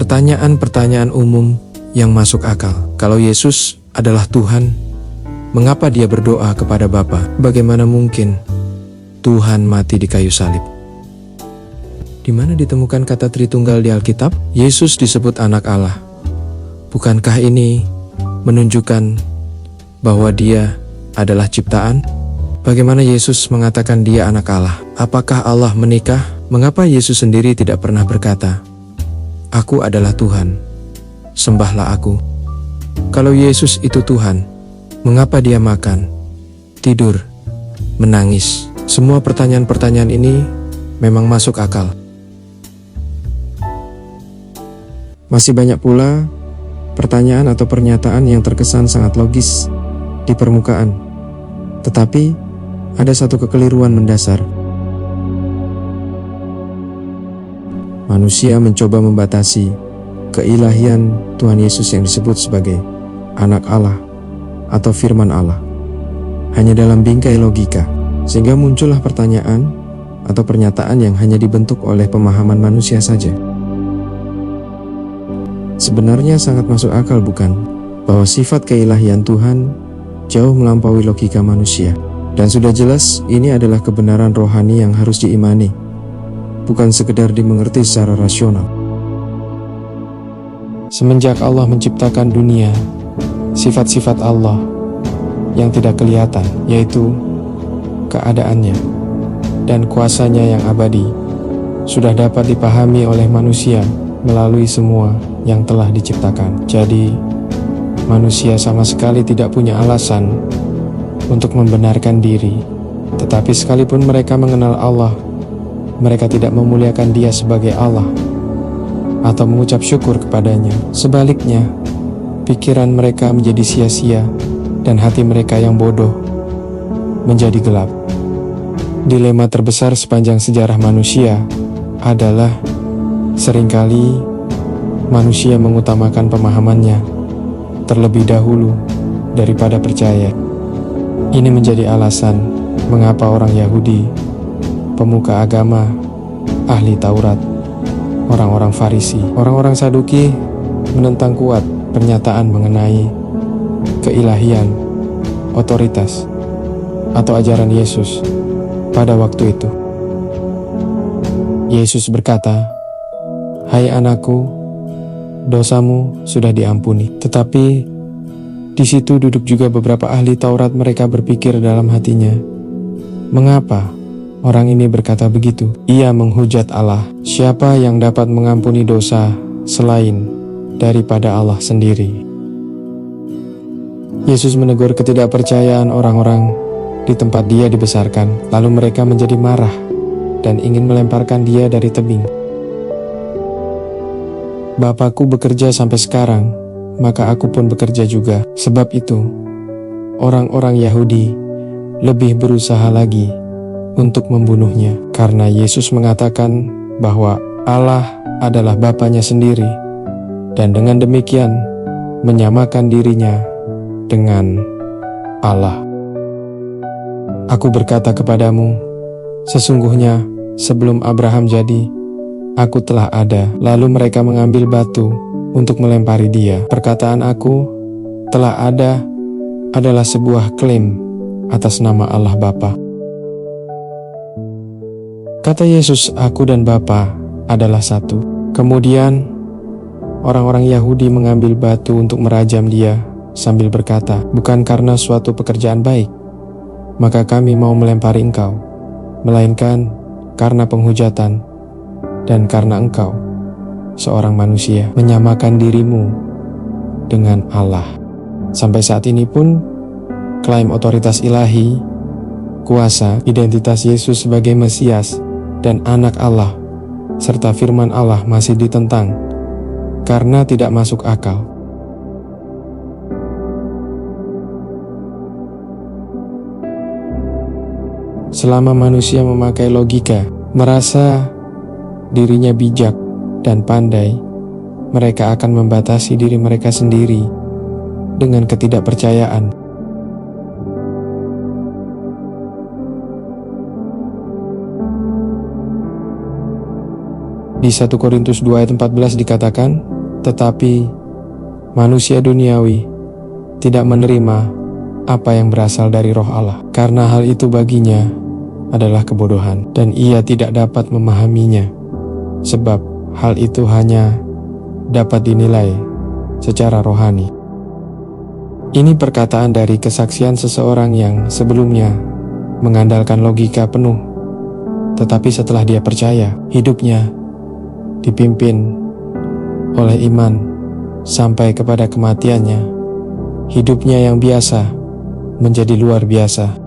Pertanyaan-pertanyaan umum yang masuk akal. Kalau Yesus adalah Tuhan, mengapa dia berdoa kepada Bapa? Bagaimana mungkin Tuhan mati di kayu salib? Di mana ditemukan kata Tritunggal di Alkitab? Yesus disebut anak Allah. Bukankah ini menunjukkan bahwa dia adalah ciptaan? Bagaimana Yesus mengatakan dia anak Allah? Apakah Allah menikah? Mengapa Yesus sendiri tidak pernah berkata, "Aku adalah Tuhan, sembahlah aku"? Kalau Yesus itu Tuhan, mengapa dia makan, tidur, menangis? Semua pertanyaan-pertanyaan ini memang masuk akal. Masih banyak pula pertanyaan atau pernyataan yang terkesan sangat logis di permukaan, tetapi ada satu kekeliruan mendasar. Manusia mencoba membatasi keilahian Tuhan Yesus yang disebut sebagai anak Allah atau firman Allah hanya dalam bingkai logika, sehingga muncullah pertanyaan atau pernyataan yang hanya dibentuk oleh pemahaman manusia saja. Sebenarnya sangat masuk akal, bukan? Bahwa sifat keilahian Tuhan jauh melampaui logika manusia. Dan sudah jelas ini adalah kebenaran rohani yang harus diimani, bukan sekedar dimengerti secara rasional. Semenjak Allah menciptakan dunia, sifat-sifat Allah yang tidak kelihatan, yaitu keadaannya dan kuasanya yang abadi, sudah dapat dipahami oleh manusia melalui semua yang telah diciptakan. Jadi, manusia sama sekali tidak punya alasan untuk membenarkan diri. Tetapi sekalipun mereka mengenal Allah, mereka tidak memuliakan Dia sebagai Allah atau mengucap syukur kepadanya. Sebaliknya, pikiran mereka menjadi sia-sia dan hati mereka yang bodoh menjadi gelap. Dilema terbesar sepanjang sejarah manusia adalah seringkali manusia mengutamakan pemahamannya terlebih dahulu daripada percaya. Ini menjadi alasan mengapa orang Yahudi, pemuka agama, ahli Taurat, orang-orang Farisi, orang-orang Saduki menentang kuat pernyataan mengenai keilahian, otoritas, atau ajaran Yesus pada waktu itu. Yesus berkata, "Hai anakku, dosamu sudah diampuni." Tetapi di situ duduk juga beberapa ahli Taurat. Mereka berpikir dalam hatinya, "Mengapa orang ini berkata begitu? Ia menghujat Allah. Siapa yang dapat mengampuni dosa selain daripada Allah sendiri?" Yesus menegur ketidakpercayaan orang-orang di tempat Dia dibesarkan. Lalu mereka menjadi marah dan ingin melemparkan Dia dari tebing. "Bapakku bekerja sampai sekarang, maka aku pun bekerja juga." Sebab itu, orang-orang Yahudi lebih berusaha lagi untuk membunuhnya, karena Yesus mengatakan bahwa Allah adalah Bapanya sendiri, dan dengan demikian menyamakan dirinya dengan Allah. "Aku berkata kepadamu, sesungguhnya sebelum Abraham jadi, aku telah ada." Lalu mereka mengambil batu untuk melempari Dia. Perkataan "aku telah ada" adalah sebuah klaim atas nama Allah Bapa. Kata Yesus, "Aku dan Bapa adalah satu." Kemudian orang-orang Yahudi mengambil batu untuk merajam Dia sambil berkata, "Bukan karena suatu pekerjaan baik, maka kami mau melempari Engkau, melainkan karena penghujatan dan karena Engkau, seorang manusia, menyamakan dirimu dengan Allah." Sampai saat ini pun, klaim otoritas ilahi, kuasa, identitas Yesus sebagai Mesias dan anak Allah, serta firman Allah masih ditentang karena tidak masuk akal. Selama manusia memakai logika, merasa dirinya bijak dan pandai, mereka akan membatasi diri mereka sendiri dengan ketidakpercayaan. Di 1 Korintus 2 ayat 14 dikatakan, Tetapi manusia duniawi tidak menerima apa yang berasal dari Roh Allah, karena hal itu baginya adalah kebodohan, dan ia tidak dapat memahaminya, sebab hal itu hanya dapat dinilai secara rohani. Ini perkataan dari kesaksian seseorang yang sebelumnya mengandalkan logika penuh, tetapi setelah dia percaya, hidupnya dipimpin oleh iman sampai kepada kematiannya. Hidupnya yang biasa menjadi luar biasa.